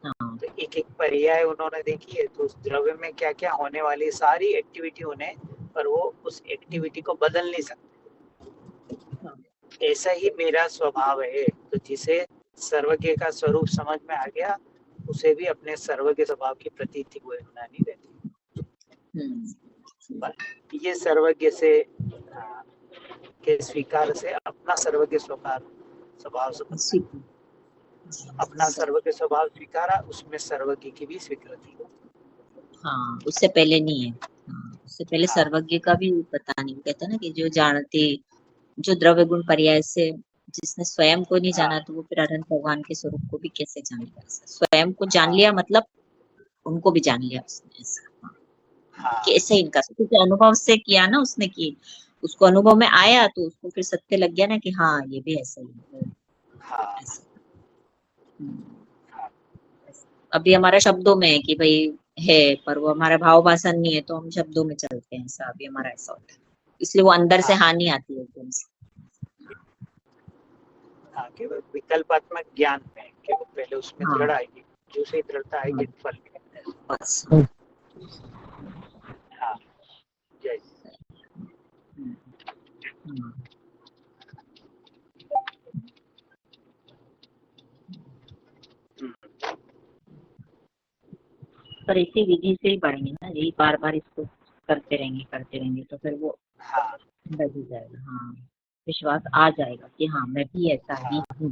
हाँ तो एक एक पर्याय उन्होंने देखी है, तो उस द्रव्य में क्या क्या होने वाली सारी एक्टिविटी उन्हें, पर वो उस एक्टिविटी को बदल नहीं सकते। ऐसा ही मेरा स्वभाव है। तो जिसे सर्वज्ञ का स्वरूप समझ में आ गया, उसे भी अपने सर्वज्ञ स्वभाव की प्रतीति कोई होना नहीं रहती। पर ये सर्वज्ञ से के स्वीकार से अपना सर्वज्ञ स्वभाव से अपना सर्वज्ञ स्वभाव स्वीकारा, उसमें सर्वज्ञ की भी स्वीकृति हो। हाँ, उससे पहले नहीं है। हाँ, उससे पहले सर्वज्ञ का भी पता नहीं। कहता ना कि जो जानते, जो द्रव्य गुण पर्याय से जिसने स्वयं को नहीं जाना, तो वो फिर अनंत भगवान के स्वरूप को भी कैसे जानेगा। स्वयं को जान लिया मतलब उनको भी जान लिया उसने। ऐसा कैसे इनका, क्योंकि अनुभव से किया ना उसने, कि उसको अनुभव में आया तो उसको फिर सत्य लग गया ना कि हाँ ये भी ऐसा ही है। अभी हमारा शब्दों में है कि भाई है, पर वो हमारा भाव वासन नहीं है, तो हम शब्दों में चलते हैं। ऐसा अभी हमारा ऐसा होता है, इसलिए वो अंदर से हानि आती है एकदम से। केवल विकल्पात्मक ज्ञान में केवल पहले उसमें दृढ़ आएगी, जो से दृढ़ता आएगी फल में। बस जय। पर इसी विधि से ही बढ़ेंगे ना, यही बार बार इसको करते रहेंगे तो फिर वो बढ़ ही जाएगा। हाँ, विश्वास आ जाएगा कि हाँ मैं भी ऐसा ही हूँ,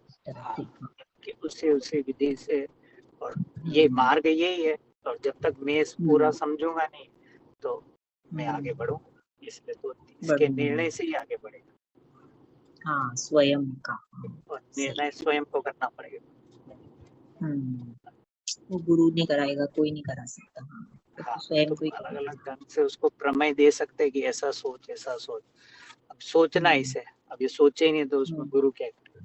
इस तरह से। कि उसे विधि से, और ये मार्ग यही है। और जब तक मैं पूरा समझूंगा नहीं, तो मैं आगे बढ़ूंगा। इसलिए तो इसके निर्णय से ही आगे बढ़ेगा। हाँ, स्वयं का। और निर्णय स्वयं को करना पड़ेगा। वो गुरु नहीं कराएगा, कोई नहीं करा सकता। तो स्वयं को ही अलग अलग ढंग से उसको प्रमेय दे सकते हैं कि ऐसा सोच ऐसा सोच। अब सोचना इसे, अब ये सोचे ही नहीं तो उसमें गुरु क्या करे,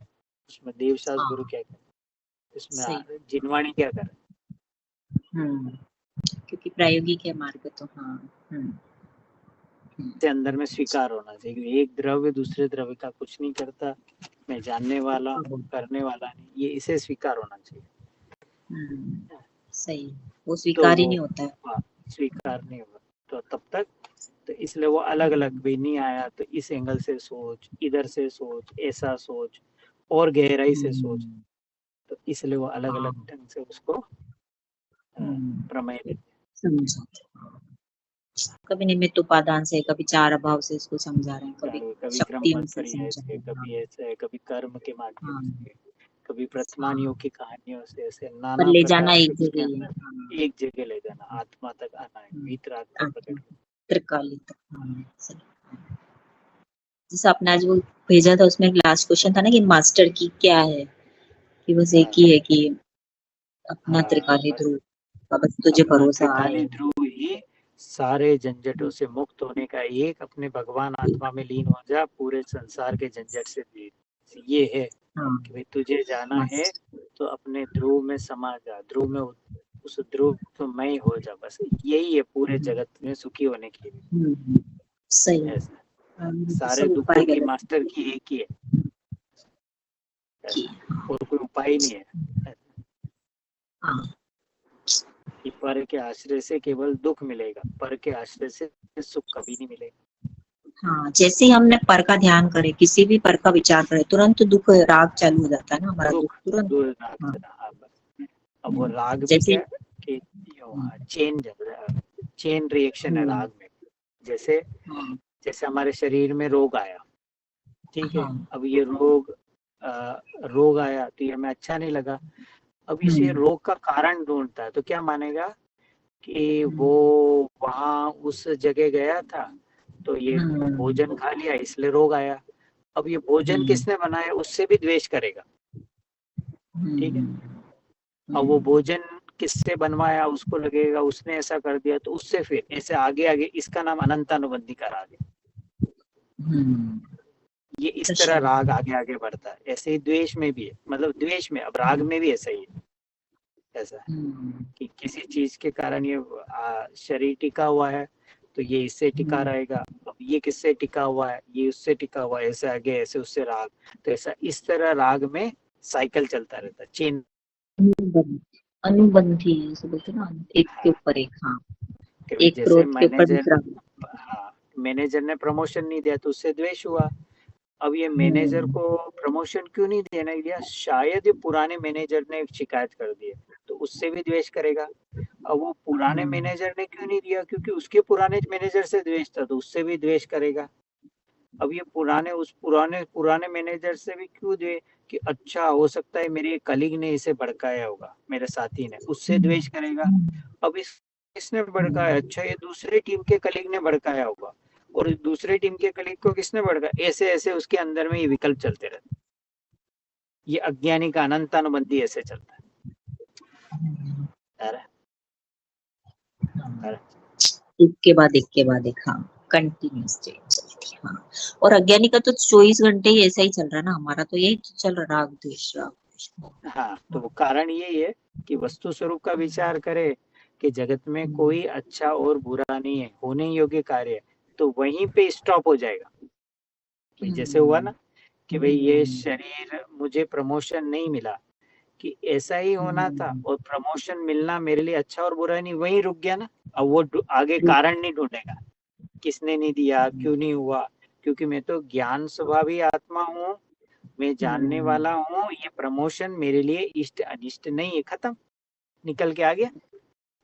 उसमें देवशास्त्र गुरु क्या करे, इसमें जिनवाणी क्या करे। क्योंकि प्रायोगिक है मार्ग तो। हाँ से अंदर में स्वीकार होना चाहिए। एक द्रव्य दूसरे द्रव्य का कुछ नहीं करता, मैं जानने वाला हूँ, करने वाला नहीं, ये इसे स्वीकार होना चाहिए। सही, वो स्वीकार ही नहीं होता है। स्वीकार नहीं होगा तो तब तक, तो इसलिए वो अलग अलग भी नहीं आया, तो इस एंगल से सोच, इधर से सोच, ऐसा सोच, और गहराई से सोच, तो इसलिए वो अलग अलग ढंग से उसको प्रमेय देते। कभी निमित्त उपादान से, कभी चार अभाव से इसको समझा रहे हैं, कभी शक्ति क्रम से समझा रहे हैं, कभी ऐसे है, कभी कर्म के माध्यम से, कभी प्रथमानियों की कहानियों से, ऐसे पर नाना ले प्रकार जाना से एक उसके जगह अंदर एक जगह ले जाना, आत्मा तक आना है, वीतराग प्रकट त्रिकालिक। जैसे आपने आज वो भेजा था, उसमें लास्ट क्वेश्चन था ना कि मास्टर की क्या है, कि बस एक ही है कि अपना त्रिकाली ध्रुव का बस तुझे भरोसा आए। ध्रुव ही सारे झंझटों से मुक्त होने का एक, अपने भगवान आत्मा में लीन हो जा, पूरे संसार के झंझट से दूर। ये है कि भाई तुझे जाना है तो अपने ध्रुव में समा जा, ध्रुव में उस ध्रुव तो मैं हो जा, बस यही है पूरे जगत में सुखी होने के लिए। सही, ऐसा सारे दुखों की मास्टर की एक ही है, और कोई उपाय नहीं है। पर के आश्रय से केवल दुख मिलेगा, पर के आश्रय से सुख कभी नहीं मिलेगा। हाँ, जैसे ही हमने पर का ध्यान करे, किसी भी पर का विचार करे, तुरंत दुख राग चालू हो जाता है ना हमारा, दुख तुरंत। अब वो राग भी क्या कि चेन रिएक्शन है राग में। जैसे जैसे हमारे शरीर में रोग आया, ठीक है, अब ये रोग आया तो ये हमें अच्छा नहीं लगा। अब इसे रोग का कारण ढूंढता है, तो क्या मानेगा कि वो वहां उस जगह गया था तो ये भोजन खा लिया इसलिए रोग आया। अब ये भोजन किसने बनाया उससे भी द्वेष करेगा, ठीक है। अब वो भोजन किससे बनवाया उसको लगेगा उसने ऐसा कर दिया, तो उससे फिर ऐसे आगे आगे, इसका नाम अनंतानुबंधी का राग है। ये इस तरह राग आगे आगे बढ़ता है। ऐसे ही द्वेष में भी है, मतलब द्वेष में, अब राग में भी ऐसा ही है। ऐसा कि किसी चीज के कारण ये शरीर टिका हुआ है तो ये इससे टिका रहेगा, अब ये किससे टिका हुआ है, ये उससे टिका हुआ है, ऐसे आगे ऐसे उससे राग, तो ऐसा इस तरह राग में साइकिल चलता रहता है, चेन अनुबंध अनुबंधी ऐसे बोलते हैं ना, एक के ऊपर एक। हाँ, कि एक जैसे क्रोध के ऊपर मैनेजर, दूसरा। हाँ, मैनेजर ने प्रमोशन नहीं दिया तो उससे द्वेष हुआ। अब ये मैनेजर को प्रमोशन क्यों नहीं देना दिया, शायद ये पुराने मैनेजर ने शिकायत कर दी है, तो उससे भी द्वेष करेगा। अब वो पुराने मैनेजर ने क्यों नहीं दिया, क्योंकि उसके पुराने मैनेजर से द्वेष था, तो उससे भी द्वेष करेगा। अब ये पुराने पुराने मैनेजर से भी क्यों द्वेष, कि अच्छा हो सकता है मेरे कलीग ने इसे भड़काया होगा, मेरे साथी ने, उससे द्वेष करेगा। अब किसने भड़काया, अच्छा ये दूसरे टीम के कलीग ने भड़काया होगा, और दूसरे टीम के कलीग को किसने भड़काया, ऐसे ऐसे उसके अंदर में ये विकल्प चलते रहते। ये अज्ञानी का अनंतानुबंधी ऐसे चलता है। एक के बाद एक के बाद एक। हाँ, कंटिन्यूस चेंज चलती है। हाँ, और अज्ञानी का तो 24 घंटे ही ऐसा ही चल रहा है ना, हमारा तो यही तो चल रहा, राग द्वेष राग द्वेष। हाँ, तो वो कारण यही है कि वस्तु स्वरूप का विचार करे कि जगत में कोई अच्छा और बुरा नहीं है, होने योग्य कार्य है, तो वहीं पे स्टॉप हो जाएगा। भाई जैसे हुआ ना कि भाई ये शरीर, मुझे प्रमोशन नहीं मिला, कि ऐसा ही होना था, और प्रमोशन मिलना मेरे लिए अच्छा और बुरा नहीं, वहीं रुक गया ना। अब वो आगे कारण नहीं ढूंढेगा, किसने नहीं दिया, क्यों नहीं हुआ, क्योंकि मैं तो ज्ञान स्वभावी आत्मा हूँ, मैं जानने वाला हूँ, ये प्रमोशन मेरे लिए इष्ट अनिष्ट नहीं है, खत्म, निकल के आ गया।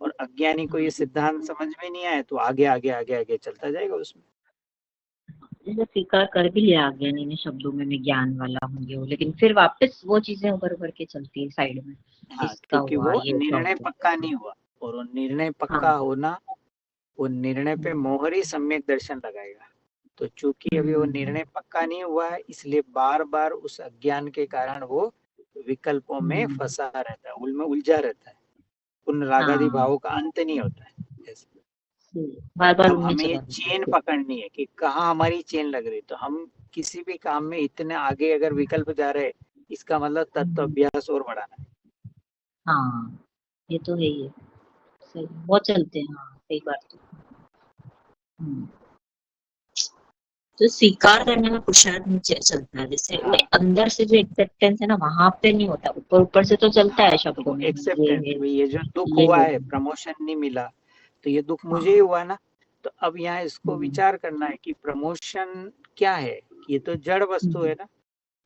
और अज्ञानी को ये सिद्धांत समझ में नहीं आए, तो आगे आगे आगे आगे चलता जाएगा उसमें। जैसे स्वीकार कर भी लिया अज्ञानी ने शब्दों में, मैं ज्ञान वाला हूँ ये, लेकिन फिर वापस वो चीजें उभर उभर के चलती है साइड में, हाँ, इसका क्योंकि हुआ वो ये ऐसा निर्णय हुआ। पक्का नहीं हुआ, और वो निर्णय पक्का हाँ। होना, वो निर्णय पे मोहर ही सम्यक दर्शन लगाएगा। तो चूंकि अभी वो निर्णय पक्का नहीं हुआ है, इसलिए बार बार उस अज्ञान के कारण वो विकल्पों में फंसा रहता है, उनमें उलझा रहता है, उन रागादि हाँ, भावों का अंत नहीं होता है। बार बार अब उनमें हमें ये चला चेन जाता है। पकड़नी है कि कहाँ हमारी चेन लग रही, तो हम किसी भी काम में इतने आगे अगर विकल्प जा रहे, इसका मतलब तत्व अभ्यास और बढ़ाना है। हाँ, ये तो है ही है। सही, बहुत चलते हैं। हाँ, सही बात तो। तो स्वीकार करने में पुरुषार्थ नीचे चलता है, जैसे वो हाँ, अंदर से जो एक्सेप्टेंस है ना, वहां पे नहीं होता, ऊपर ऊपर से तो चलता है हाँ, तो शब्दों वो में, ये एक्सेप्टेंस, है, भाई ये जो दुख ये हुआ हो है, गया। प्रमोशन नहीं मिला, तो ये दुख मुझे ही हाँ। हुआ ना। तो अब यहाँ इसको विचार करना है कि प्रमोशन क्या है, ये तो जड़ वस्तु है ना,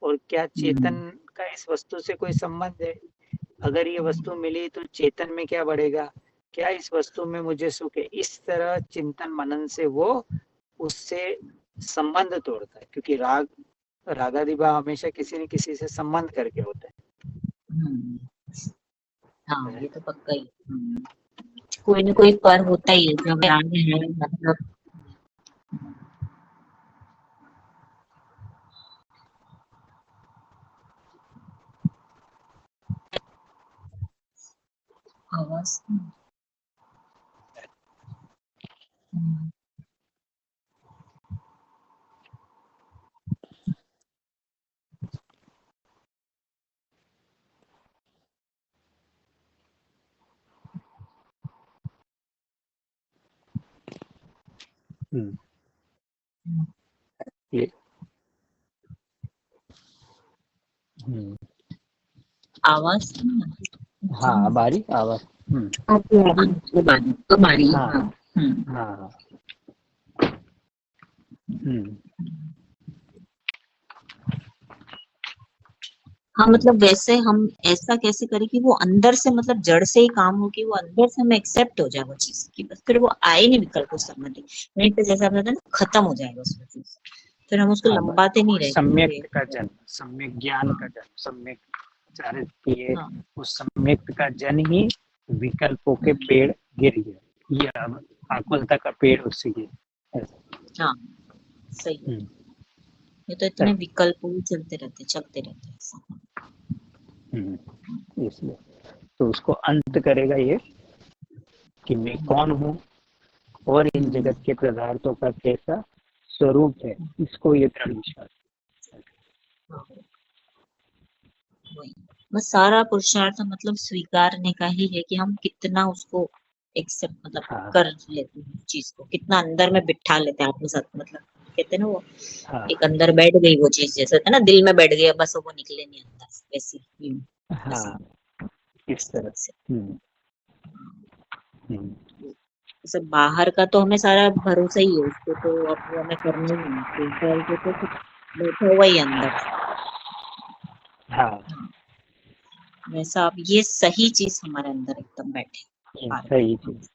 और क्या चेतन का इस वस्तु से कोई संबंध है। अगर ये वस्तु मिली तो चेतन में क्या बढ़ेगा, क्या इस वस्तु में मुझे सुख है, इस तरह चिंतन मनन से वो उससे संबंध तोड़ता है, क्योंकि रागादिभाव हमेशा किसी न किसी से संबंध करके होता हाँ, है। ये तो पक्का ही। कोई न कोई पर होता ही है जो ज्ञान है, मतलब। आवाज। ये आवाज। हाँ, अब आ रही आवाज। हाँ, हाँ। हाँ, हाँ, मतलब वैसे हम ऐसा कैसे करें कि वो अंदर से, मतलब जड़ से ही काम हो, कि वो अंदर से हमें एक्सेप्ट हो जाए वो चीज की, बस फिर वो आए नहीं विकल्प उस संबंधी, नहीं तो जैसा आपने बताया ना, खत्म हो जाएगा उसमें चीज, फिर हम उसको हाँ, बस लंबाते तो नहीं वो रहेंगे। सम्यक का जन्म, सम्यक ज्ञान का हाँ। जन्म, सम्यक चारित किए, हाँ। उस सम्यक का जन्म ही विकल्पों के पेड़ गिर गए, ये अब आकुलता का पेड़ उससे गिर ऐसा। हाँ, सही है। ये तो इतने विकल्प ही चलते रहते हैं ऐसा। इसलिए तो उसको अंत करेगा ये कि मैं कौन हूँ, और इन जगत के पदार्थों का कैसा स्वरूप है, इसको ये दृढ़ विश्वास। वही, बस सारा पुरुषार्थ मतलब स्वीकारने का ही है कि हम कितना उसको एक्सेप्ट, मतलब हाँ, कर लेते हैं उस चीज को, कितना अंदर में बिठा लेते हैं आत्मसात, मतलब कहते हैं ना वो, हाँ, एक अंदर बैठ गई वो चीज, जैसे होता है ना दिल में बैठ गया, बस वो निकले नहीं अंदर से, वैसी। बस। हाँ, इस तरह से। सब बाहर का तो हमें सारा भरोसा ही है, उसको तो अब वो हमें करना ही है, फिल्टर को तो सब बैठा हुआ ही अंदर। हाँ, हाँ, वैसा अब ये सही चीज हमारे अंदर एकदम बैठे। ये सही चीज।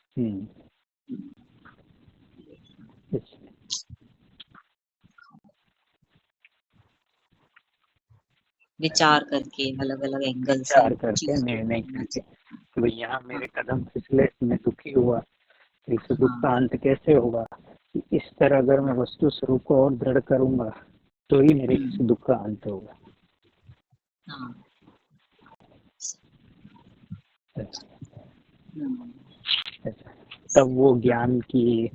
विचार करके अलग अलग एंगल से विचार करके चीज को निर्णय करना करके चाहिए। कि भाई यहाँ मेरे कदम फिसले, मैं दुखी हुआ, तो इस दुख का हाँ, अंत कैसे होगा। कि इस तरह अगर मैं वस्तु स्वरूप को और दृढ़ करूंगा तो ही मेरे इस दुख का अंत होगा। हाँ, तब वो ज्ञान की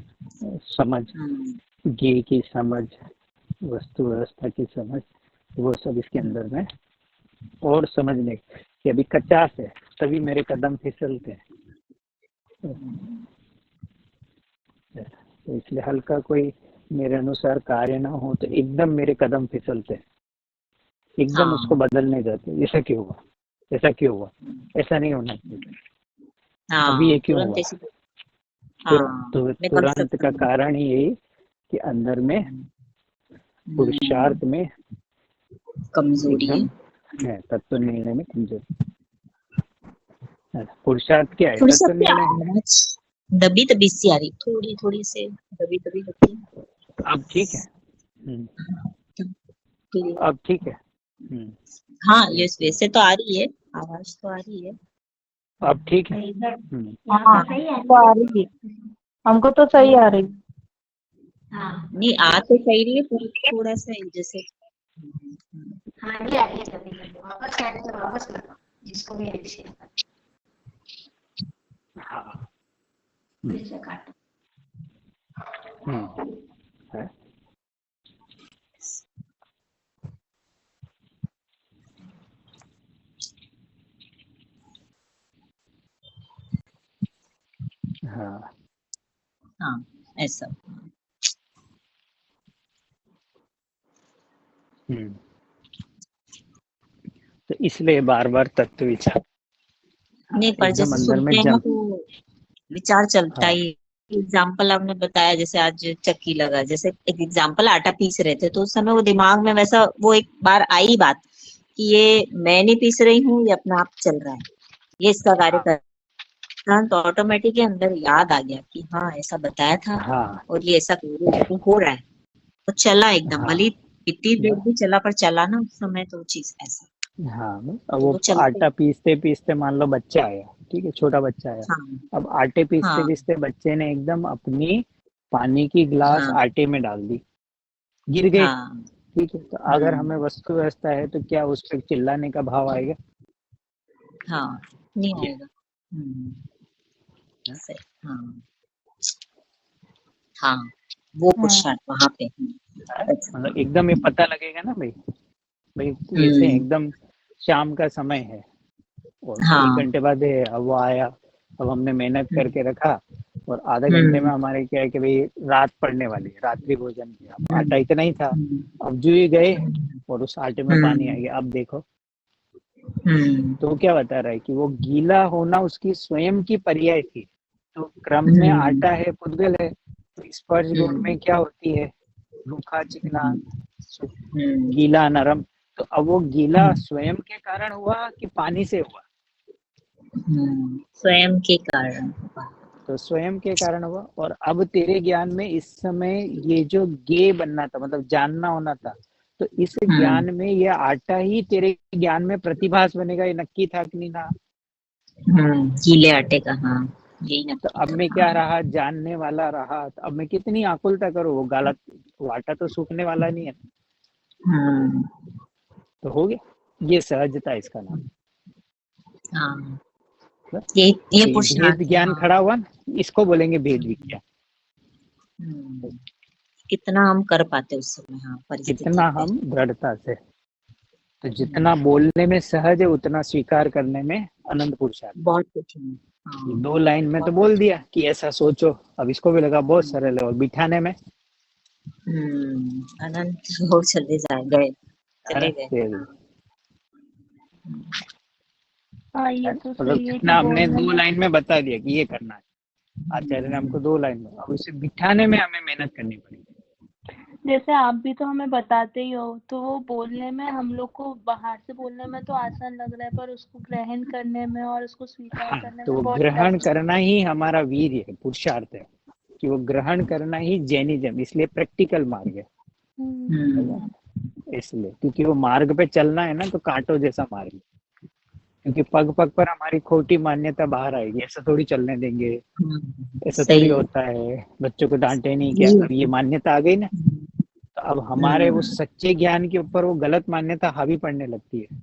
समझ, ज्ञ की समझ, वस्तु व्यवस्था की समझ, वो सब इसके अंदर में और समझने कि अभी कच्चा है तभी मेरे कदम फिसलते हैं। तो इसलिए हल्का कोई मेरे अनुसार कार्य ना हो तो एकदम मेरे कदम फिसलते हैं, एकदम उसको बदलने जाते। ऐसा क्यों हुआ, ऐसा क्यों हुआ, ऐसा नहीं होना चाहिए, अभी ये क्यों हुआ। तुरंत का कारण ही यही कि अंदर में पुरुषार्थ में कमजोरी है, तत्व निर्णय में कमजोरी। पुरुषार्थ क्या है, थोड़ी सी तत्व अपनी निर्णय। आवाज दबी दबी सी आ रही, थोड़ी थोड़ी से दबी दबी लगती है। अब ठीक है। अब ठीक है। हाँ, ये वैसे तो आ रही है, आवाज तो आ रही है। अब ठीक है। हाँ, तो आ रही है, हमको तो सही आ रही। नहीं, आ तो सही रही है, पर थोड़ा सा जैसे हाँ, ये आ रही है कभी-कभी। वापस करने तो वापस लगाओ, जिसको भी ऐसे हाँ, फिर से काटो। है। हाँ, हाँ, ऐसा। तो इसलिए बार बार तत्व विचार नहीं, पर एकदम जैसे अंदर में सुनते हैं ना तो विचार चलता हाँ, ही। एग्जाम्पल आपने बताया, जैसे आज चक्की लगा, जैसे एक एग्जाम्पल आटा पीस रहे थे, तो उस समय वो दिमाग में वैसा वो एक बार आई बात कि ये मैं नहीं पीस रही हूँ, ये अपना आप चल रहा है, ये इसका कार्य कर रहा है। तो ऑटोमेटिक अंदर याद आ गया कि हाँ, ऐसा बताया था हाँ, और ये ऐसा हो रहा है, तो चला एकदम, हाँ, भले इतनी देर भी चला, पर चला ना उस समय तो चीज ऐसा। हाँ। अब तो वो वो चलते। आटा पीसते पीसते मान लो बच्चा आया, ठीक है, छोटा बच्चा आया। हाँ, अब आटे पीसते हाँ, पीसते बच्चे ने एकदम अपनी पानी की गिलास हाँ, आटे में डाल दी, गिर गए। हाँ, ठीक है, तो अगर हमें वस्तु व्यवस्था है तो क्या उस पर चिल्लाने का भाव आएगा? हाँ, नहीं ये आएगा। सही। हाँ, हाँ, वो पुरुषार्थ वहां पे। मतलब एकदम ये पता लगेगा ना भाई, भाई ऐसे हम्म, एकदम शाम का समय है और एक हाँ, घंटे बाद है, अब वो आया, अब हमने मेहनत करके रखा और आधे घंटे में हम्म, हमारे क्या है कि भाई रात पड़ने वाली है, रात्रि भोजन की। अब आटा हम्म, इतना ही था, हम्म, अब जो ही गए और उस आटे में पानी आ गया। अब देखो, तो वो क्या बता रहा है कि वो गीला होना उसकी स्वयं की पर्याय थी। तो क्रम में आटा है, पुद्गल है, तो स्पर्श गुण में क्या होती है, रूखा चिकना, गीला नरम। तो अब वो गीला स्वयं के कारण हुआ कि पानी से हुआ? स्वयं के कारण। तो स्वयं के कारण हुआ। और अब तेरे ज्ञान में इस समय ये जो ज्ञेय बनना था, मतलब जानना होना था, तो इस ज्ञान में ये आटा ही तेरे ज्ञान में प्रतिभास बनेगा, ये नक्की था कि नहीं था? गीले आटे का, हाँ, यही तो नक्की अब था। मैं क्या रहा, जानने वाला रहा, तो अब मैं कितनी आकुलता करूँ, वो गलत, वो आटा तो सूखने वाला नहीं है। तो हो गया, ये सहजता इसका नाम। हाँ, बस, ये तो ये भेद पुरुषार्थ है। ज्ञान हाँ, खड़ा हुआ, इसको बोलेंगे भेद विज्ञान। कितना हम कर पाते उस समय, हाँ, परिस्थिति कितना पे। हम दृढ़ता से, तो जितना बोलने में सहज है उतना स्वीकार करने में अनंत पुरुषार्थ। बहुत कठिन। हाँ, 2 लाइन में तो बोल दिया कि ऐसा सोचो, अब इसको भी लगा बहुत सरल है, और बिठाने में अनंत हो चले जाए, गए, चले गए। फिर हाँ, हाँ ये तो मतलब सही है कि जितना हमने बोलने 2 में। लाइन में बता दिया कि ये करना है, आचार्य ने हमको 2 लाइन में, अब उसे बिठाने में हमें मेहनत करनी पड़ेगी। जैसे आप भी तो हमें बताते ही हो, तो वो बोलने में हम लोग को बाहर से बोलने में तो आसान लग रहा है, पर उसको ग्रहण करने में और उसको स्वीकार हाँ, करने तो में वो बहुत ग्रहण टफ। करना ही हमारा वीर्य है, पुरुषार्थ है, कि वो ग्रहण करना ही जैनिज्म, इसलिए प्रैक्टिकल मार्ग है। इसलिए क्योंकि वो मार्ग पे चलना है ना, तो कांटों जैसा मार्ग है, क्योंकि पग पग पर हमारी खोटी मान्यता बाहर आएगी, ऐसा थोड़ी चलने देंगे, ऐसा थोड़ी सही है। होता है, बच्चों को डांटे नहीं क्या, ये अब ये मान्यता आ गई ना, तो अब हमारे वो सच्चे ज्ञान के ऊपर वो गलत मान्यता हावी पड़ने लगती है।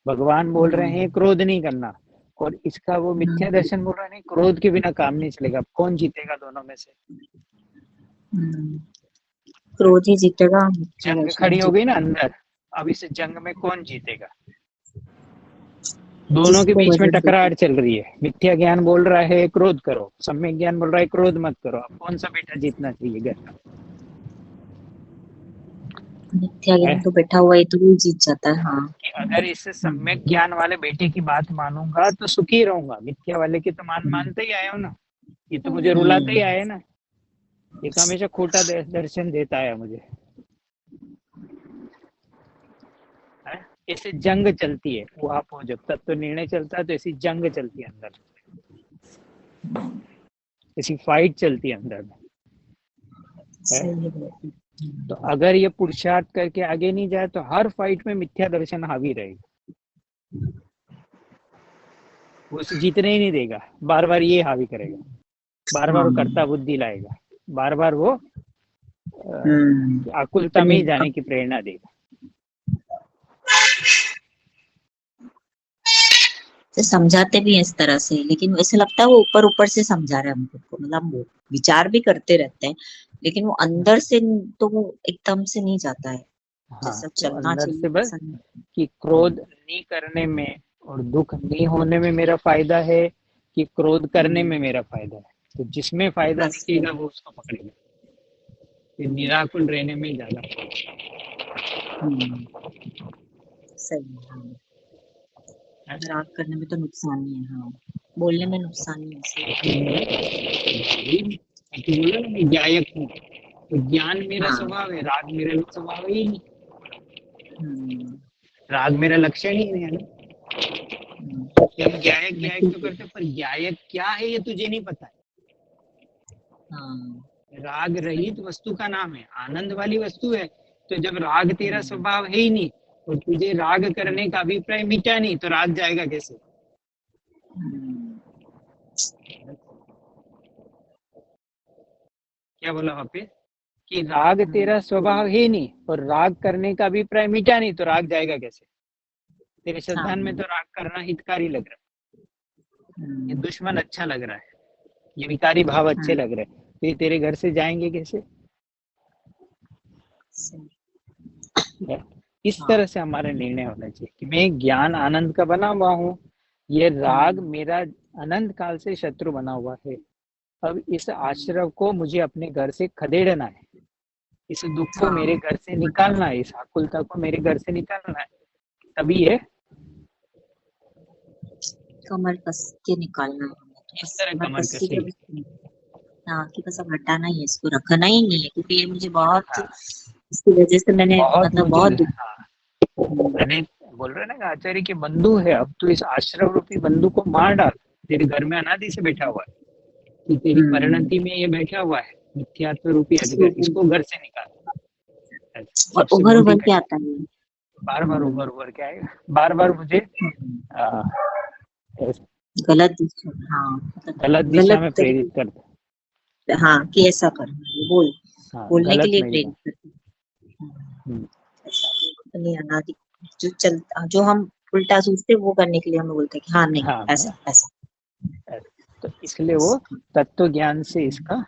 भगवान बोल रहे हैं क्रोध नहीं करना, और इसका वो मिथ्या दर्शन बोल रहे हैं नहीं, क्रोध के बिना काम नहीं चलेगा। कौन जीतेगा दोनों में से? क्रोध ही जीतेगा, जंग खड़ी हो गई ना अंदर, अब इस जंग में कौन जीतेगा? दोनों के जिसको बीच में वजन देते। टकरार चल रही है। मिथ्या ज्ञान बोल रहा है क्रोध करो, सम्यक ज्ञान बोल रहा है क्रोध मत करो। अब कौन सा बेटा जीतना चाहिए घर का? मिथ्या है ज्ञान तो बैठा हुआ है तो वो जीत जाता है। हाँ। कि अगर इस सम्यक ज्ञान वाले बेटे की बात मानूंगा तो सुखी रहूंगा, मिथ्या वाले की तो मानते ही आया हूं ना, ये तो मुझे रुलाते ही आए ना, ये तो हमेशा खोटा दर्शन देता है मुझे। है? ऐसे जंग चलती है, वो आप हो जब तब तो निर्णय चलता है, तो ऐसी जंग चलती है अंदर, ऐसी फाइट चलती है अंदर में। है? सही है। तो अगर ये पुरुषार्थ करके आगे नहीं जाए तो हर फाइट में मिथ्या दर्शन हावी रहेगा, वो उसे जीतने ही नहीं देगा, बार बार ये हावी करेगा, बार बार वो कर्ता बुद्धि लाएगा, बार बार वो आकुलता में ही जाने की प्रेरणा देगा। तो समझाते भी हैं इस तरह से, लेकिन वैसे लगता है वो ऊपर ऊपर से समझा रहे हैं हम खुद को, मतलब वो विचार भी करते रहते हैं, लेकिन वो अंदर से तो वो एकदम से नहीं जाता है हाँ, जैसा तो चलना अंदर चाहिए से बस वैसा नहीं। कि क्रोध नहीं करने में और दुख नहीं होने में मेरा फायदा है, कि क्रोध करने में मेरा फायदा है। तो जिसमें फायदा बस दिखेगा वो उसको पकड़ेगा, फिर निराकुल रहने में ज्यादा। सही है। हाँ, राग करने में तो नुकसान ही है। हाँ, बोलने में नुकसान ही है। सही बोला ना मैं ज्ञायक हूँ, तो ज्ञान मेरा हाँ। स्वभाव है, राग मेरा स्वभाव ही नहीं, राग मेरा लक्षण ही नहीं है ना। कि हम ज्ञायक ज्ञायक तो करते, पर ज्ञायक क्या है ये तुझे नहीं पता है। हाँ। राग रहित वस्तु का नाम है, आनंद वाली वस्तु है। तो जब राग तेरा स्वभाव है ही नहीं और तुझे राग करने का अभिप्राय मिटा नहीं, तो राग जाएगा कैसे? क्या बोला वहां पे कि राग तेरा स्वभाव है नहीं और राग करने का अभिप्राय मिटा नहीं, तो राग जाएगा कैसे? तेरे श्रद्धान में तो राग करना हितकारी लग रहा है, ये दुश्मन अच्छा लग रहा है, ये विकारी भाव अच्छे लग रहे हैं, तो ये तेरे घर से जाएंगे कैसे? इस तरह से हमारा निर्णय होना चाहिए कि मैं ज्ञान आनंद का बना हुआ हूँ, ये राग मेरा अनंत काल से शत्रु बना हुआ है। अब इस आश्रव को मुझे अपने घर से खदेड़ना है, इस दुख को मेरे घर से निकालना है, इस आकुलता को मेरे घर से निकालना है, तभी ये कमर कस के निकालना है हमें, तो इस बस तरह कमर कमर कस कसी। के। हाँ, कि बस अब हटाना ही है, इसको रखना ही नहीं है, क्योंकि ये मुझे बहुत, हाँ, इसकी वजह से मैंने बहुत मतलब मुझे बहुत दुख। हाँ, मैंने बोल रहे ना आचार्य के बंधु है, अब तो इस आश्रम रूपी बंधु को मार डाल, तेरे घर में अनादि से बैठा हुआ है, कि तेरी परिणति में ये बैठा हुआ है मिथ्यात्व रूपी अजगर, इसको घर से निकाल। और सबसे उभर मोटी उभर के कड़ी, आता है। बार बार उभर उभर के आएगा, बार बार मुझे आ, गलत दिशा, हाँ, मतलब गलत दिशा गलत में प्रेरित तरीके। करता। हाँ, कि ऐसा कर, हाँ, बोलने के गलत लिए नहीं प्रेरित है। करते हैं। ऐसा अपनी अनादि जो चलता, जो हम उल्टा सोचते वो करने के लिए हमें बोलते हैं कि हाँ नहीं, हाँ, ऐसा ऐसा। तो इसलिए वो तत्व ज्ञान से इसका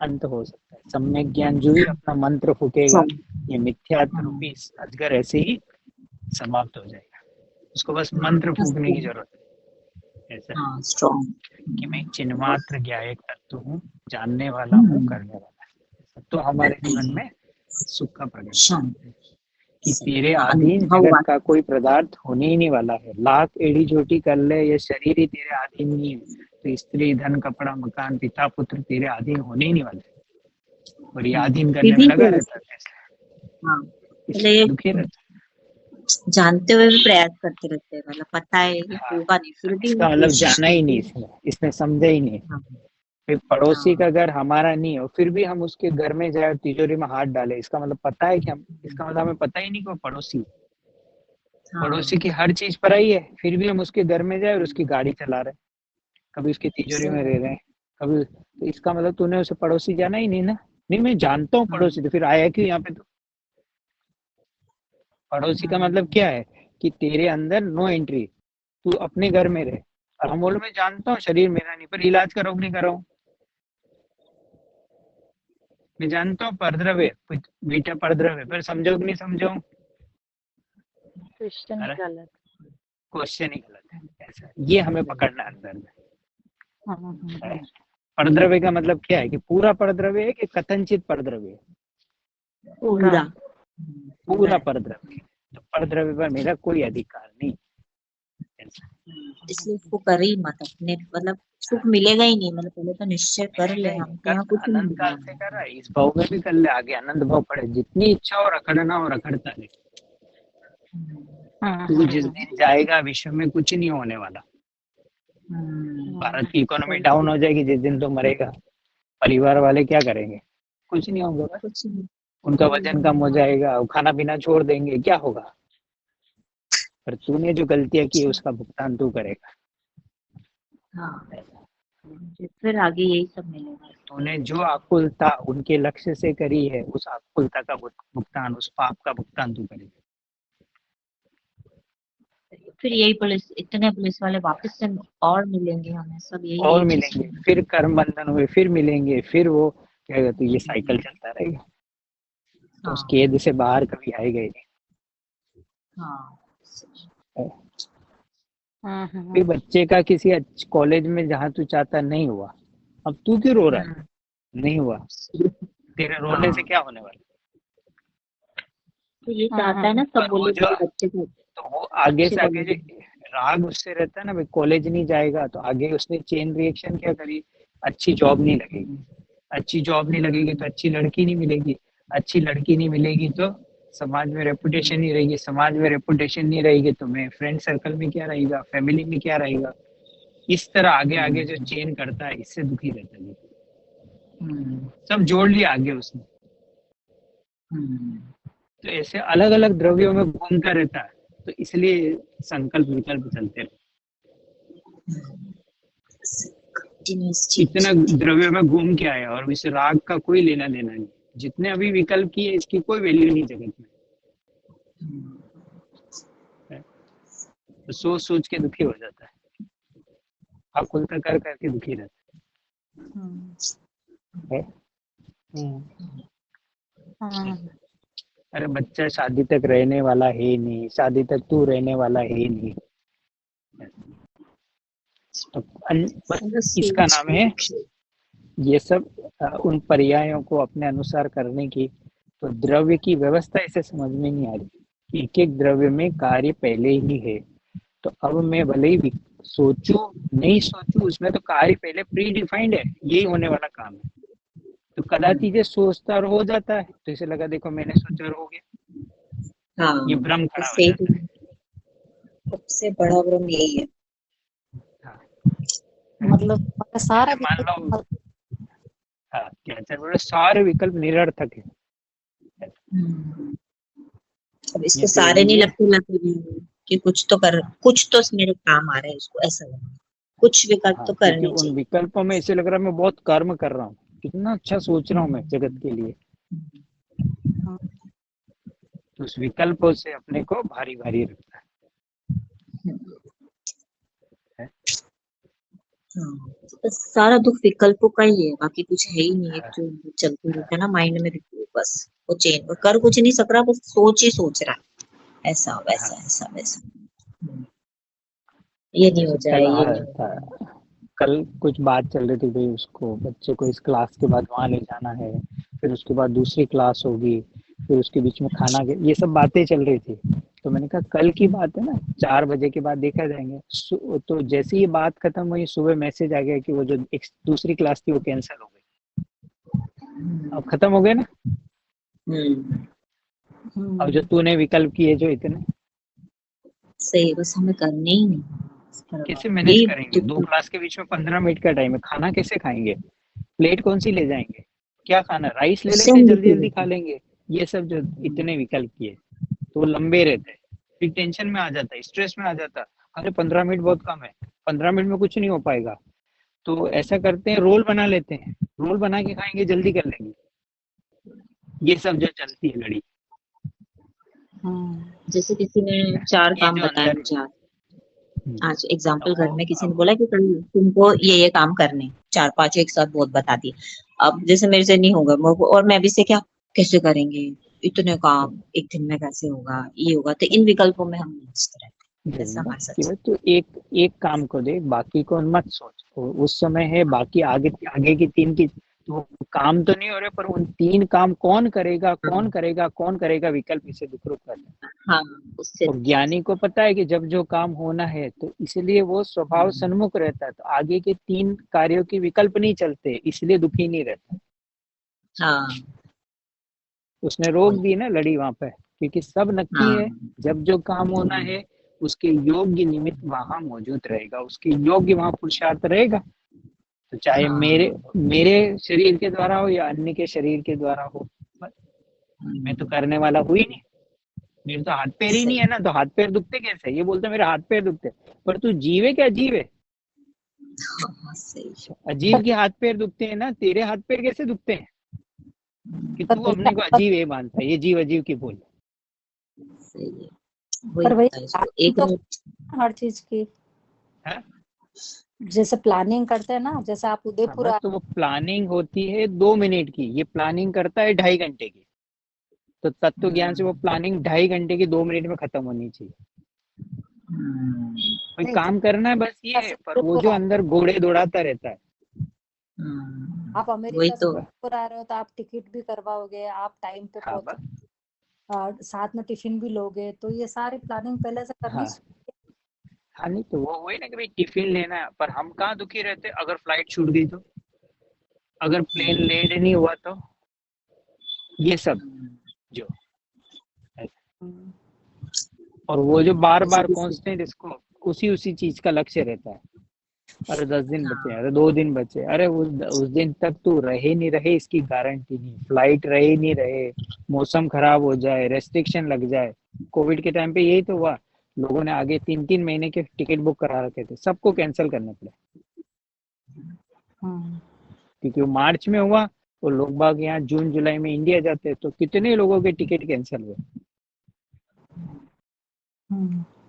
अंत हो सकता है। सम्यक ज्ञान जो ही अपना मंत्र फूकेगा, ये मिथ्यात्व रूपी अजगर ऐसे ही समाप्त हो जाएगा, उसको बस मंत्र फूकने की जरूरत है। ऐसा हाँ, स्ट्रॉन्ग। कि मैं चिन्मात्र ज्ञायक तत्व हूँ, जानने वाला हूँ, करने वाला है, तो हमारे जीवन में सुख का प्रकट शांत। है। कि तेरे हाँ, अधीन हाँ, जगत का कोई पदार्थ होने ही नहीं वाला है। लाख एड़ी चोटी कर ले, ये शरीर ही तेरे अधीन नहीं है, तो स्त्री धन कपड़ा मकान पिता पुत्र तेरे अधीन होने ही नहीं वाले, और ये अधीन फिर करने में भी लगा तो रहता है, हाँ, मतलब इसलिए ये दुखी रहता जानते हुए भी प्रयास करते रहते हैं, मतलब पता है ये है। हाँ, होगा नहीं, फिर भी इसका वो मतलब कोशिश जाना ही करते नहीं हैं। इसने, इसने समझा ही नहीं। हाँ, फिर पड़ोसी का हाँ, घर हमारा नहीं हो, फिर भी हम उसके घर में जाए और तिजोरी में हाथ डाले, इसका मतलब पता है कि हम, इसका मतलब हमें पता ही नहीं कि वो पड़ोसी है। पड़ोसी हाँ, की हर चीज पराई है, फिर भी हम उसके घर में जाए और उसकी गाड़ी चला रहे हैं, कभी उसकी तिजोरी में रह रहे हैं, कभी, तो इसका मतलब तूने उसे पड़ोसी जाना ही नहीं ना। नहीं, मैं जानता हूँ हाँ, पड़ोसी, तो फिर आया क्यों यहाँ पे? तो पड़ोसी का मतलब क्या है कि तेरे अंदर नो एंट्री, तू अपने घर में रहे। और हम बोलो मैं जानता हूँ शरीर मेरा नहीं, पर इलाज कराओ नहीं कराऊं, मैं जानता हूँ परद्रव्य कुछ बेटा परद्रव्य, पर समझो कि नहीं समझो, क्वेश्चन अरे गलत। क्वेश्चन ही गलत है। ऐसा ये हमें पकड़ना है अंदर में। हाँ, परद्रव्य का मतलब क्या है कि पूरा परद्रव्य है कि कथनचित परद्रव्य है? पूरा पूरा है। परद्रव्य। तो परद्रव्य पर मेरा कोई अधिकार नहीं। ऐसा। इसलिए उसको कर ही मत अपने, मतलब सुख मिलेगा ही नहीं, मतलब पहले तो निश्चय कर ले, नहीं, हमको कर, यहाँ कुछ नहीं अनंत काल से कर मिलना। रहा है, इस भाव में भी कर ले, आगे अनंत भाव पड़े, जितनी इच्छा हो रखड़ना हो रखड़ता रहे। तू जिस दिन जाएगा विश्व में कुछ नहीं होने वाला। भारत की इकोनॉमी डाउन हो जाएगी जिस दिन तो मरेगा, परिवार वाले क्या करेंगे? कुछ नहीं होगा बस। कुछ नहीं। उनका वजन कम हो जाएगा, वो खाना पीना छोड़ देंगे, क्या होगा? पर तूने जो गलतियां की है उसका भुगतान तू करेगा। हाँ, फिर आगे यही सब मिलेगा। तूने जो आकुलता उनके लक्ष्य से करी है, उस आकुलता का भुगतान, उस पाप का भुगतान तू करेगा। फिर यही पुलिस, इतने पुलिस वाले वापस से और मिलेंगे हमें, सब यही और यही चीज मिलेंगे, फिर कर्म बंधन हुए, फिर मिलेंगे, फिर वो क्या कहते हैं, ये साइकिल सुनेंगे। चलता रहेगा। तो उस हाँ, कैद से बाहर कभी आएगा ही हाँ, नहीं। फिर बच्चे का किसी कॉलेज में जहाँ तू चाहता नहीं हुआ, अब तू क्यों रो रहा है? नहीं हुआ, तेरे रोने से हाँ, क्या होने वाला? तो ये चाहता है ना सब पर वो बोले जो, कि बच्चे को तो वो आगे अच्छे से आगे जो कॉलेज में। राग उससे रहता है ना, भाई कॉलेज नहीं जाएगा तो आगे उसने चेन रिएक्शन क्या करी, अच्छी जॉब नहीं लगेगी, अच्छी जॉब नहीं लगेगी तो अच्छी लड़की नहीं मिलेगी, अच्छी लड़की नहीं मिलेगी तो समाज में रेपुटेशन नहीं रहेगी, समाज में रेपुटेशन नहीं रहेगी तो मैं फ्रेंड सर्कल में क्या रहेगा, फैमिली में क्या रहेगा, इस तरह आगे आगे जो चेन करता है, इससे दुखी रहता है। सब जोड़ लिया आगे उसने, तो ऐसे अलग अलग द्रव्यों में घूमता रहता है, तो इसलिए संकल्प विकल्प चलते रहते। इतना द्रव्यों में घूम के आया और इस राग का कोई लेना देना नहीं, जितने अभी विकल्प किए इसकी कोई वैल्यू नहीं जगत में। तो सोच सोच के दुखी हो जाता है, आकुलता कर करके दुखी रहता है। अरे बच्चा शादी तक रहने वाला है नहीं, शादी तक तू रहने वाला है नहीं, तो बस इसका नाम है ये सब उन पर्यायों को अपने अनुसार करने की। तो द्रव्य की व्यवस्था इसे समझ में नहीं आ रही कि एक एक द्रव्य में कार्य पहले ही है, तो अब मैं भले ही सोचूं नहीं सोचूं, उसमें तो कार्य पहले प्री डिफाइंड है, यही होने वाला काम है। तो कदाचित ये सोचता और हो जाता है, तो इसे लगा देखो मैंने सोचा और हो गया, हाँ, ये भ्रम खड़ा हो सही, जाता है। सबसे बड़ा भ्रम यही है। हाँ, मतलब सारा मान लो, हाँ क्या चल रहा है, सारे विकल्प निरर्थक है। अब इसको ये तो सारे नहीं वही है। लगते कि कुछ तो कर, कुछ तो मेरे काम आ रहा है, इसको ऐसा लगा, कुछ विकल्प तो हाँ, क्योंकि करने उन चाहिए। विकल्पों में ऐसे लग रहा है मैं बहुत कर्म कर रहा हूँ, कितना अच्छा सोच रहा हूँ मैं जगत के लिए, तो उस विकल्पों से अपने को भारी भारी रखता है। हाँ, बस सारा दुख विकल्पों का ही है, बाकी कुछ है ही नहीं, एक जो चलते रहता है ना माइंड में, बस वो चेन वो कर कुछ नहीं सक रहा, बस सोच ही सोच रहा है, ऐसा हाँ, वैसा ऐसा वैसा, ये नहीं हो जैसे जाए, कल ये नहीं हो था, जाए। कल कुछ बात चल रही थी भाई, उसको बच्चे को इस क्लास के बाद वहां ले जाना है, फिर उसके बाद दूसरी क्लास होगी, फिर उसके बीच में खाना ये सब बातें चल रही थी। तो मैंने कहा कल की बात है ना, 4 बजे के बाद देखा जाएंगे। तो जैसे ये बात खत्म हुई, सुबह मैसेज आ गया कि वो जो एक दूसरी क्लास थी वो कैंसिल हो गई। अब खत्म हो गए ना। अब जो तूने विकल्प किए जो इतने, सही, बस हमें करने ही नहीं। कैसे मैनेज ये करेंगे? 2 क्लास के बीच में 15 मिनट का टाइम है, खाना कैसे खाएंगे? प्लेट कौन सी ले जाएंगे? क्या खाना? राइस ले उससे लेते, हम जल्दी निकल जल्दी खा जाते लेंगे। ये सब जो इतने विकल्प किए तो वो लंबे रहते हैं, फिर टेंशन में आ जाता है, स्ट्रेस में आ जाता है। अरे 15 मिनट बहुत कम है, 15 मिनट में कुछ नहीं हो पाएगा। तो ऐसा करते हैं, रोल बना लेते हैं, रोल बना के खाएंगे, जल्दी कर लेंगे। ये सब जो चलती है लड़ी, जैसे किसी ने 4 ये काम जो बताए अंदर मुझे आज। आज अब एग्जाम्पल घर वो में किसी ने अब बोला कि कल तुमको ये काम करने, 4-5 एक साथ बहुत बता दिए। अब जैसे मेरे से नहीं होगा, और मैं भी से क्या कैसे करेंगे इतने काम एक दिन में, कैसे होगा, ये होगा। तो इन विकल्पों में हम नहीं सोच रहे, ऐसा हमारे कि साथ। भाई तू एक एक काम को दे, बाकी को मत सोच। उस समय है बाकी आगे आगे की 3 की, तो काम तो नहीं हो रहे, पर उन 3 काम कौन करेगा, कौन करेगा, कौन करेगा, विकल्प इसे दुखरूप कर है। हाँ, उससे और ज्ञानी को पता है कि जब जो काम होना है, तो इसलिए वो स्वभाव सन्मुख रहता है, तो आगे के 3 कार्यों के विकल्प नहीं चलते, इसलिए दुखी नहीं रहता। हाँ, उसने रोक वही। दी ना लड़ी वहां पे, क्योंकि सब नक्की है। हाँ, जब जो काम होना है, उसके योग्य निमित्त वहां मौजूद रहेगा, उसके योग्य वहां पुरुषार्थ रहेगा। तो चाहे मेरे हाँ, मेरे शरीर के द्वारा हो या अन्य के शरीर के द्वारा हो, मैं तो करने वाला हूँ ही नहीं। मेरे तो हाथ पैर ही नहीं सही। है ना, तो हाथ पैर दुखते कैसे? ये बोलते मेरे हाथ पैर दुखते, पर तू जीवे क्या जीवे? हाँ, सही। अजीब के हाथ पैर दुखते हैं ना, तेरे हाथ पैर कैसे दुखते हैं कि पर तू भैया अपने को अजीब ये मानता है? ये जीव अजीव की बोल सही है, वही पर होता है भैया इसको एक तो मिनट। हर चीज की है। जैसे प्लानिंग करते हैं ना, जैसे आप हाँ, उदयपुर बस तो वो प्लानिंग होती है 2 मिनट की, ये प्लानिंग करता है 2.5 घंटे की। तो तत्व ज्ञान से वो प्लानिंग 2.5 घंटे की 2 मिनट में खत्म होनी चाहिए। कोई नहीं तो काम करना है, बस ये है, से पर वो जो अंदर घोड़े दौड़ाता रहता है। आप बस अमेरिका से उदयपुर आ रहे हो तो आप टिकट भी करवाओगे, आप टाइम पे हाँ पहुंचो, बस साथ में टिफिन भी लोगे, तो ये सारी प्लानिंग पहले से करनी हाँ हाँ। नहीं तो वो वही ना कि भाई टिफिन लेना है, पर हम कहाँ दुखी रहते अगर फ्लाइट छूट गई तो, अगर प्लेन लैंड नहीं हुआ तो, ये सब जो है। और वो जो बार जैसे बार किसी। कांस्टेंट इसको उसी चीज का लक्ष्य रहता है। अरे 10 दिन बचे, हाँ, अरे 2 दिन बचे, अरे उस दिन तक तू रहे नहीं रहे इसकी गारंटी नहीं, फ्लाइट रहे नहीं रहे, मौसम खराब हो जाए, रेस्ट्रिक्शन लग जाए। कोविड के टाइम पे यही तो हुआ, लोगों ने आगे 3-3 महीने के टिकट बुक करा रखे थे, सबको कैंसिल करने पड़े, क्योंकि वो मार्च में हुआ और लोग बाग यहाँ जून जुलाई में इंडिया जाते, तो कितने लोगों के टिकट कैंसिल हुए।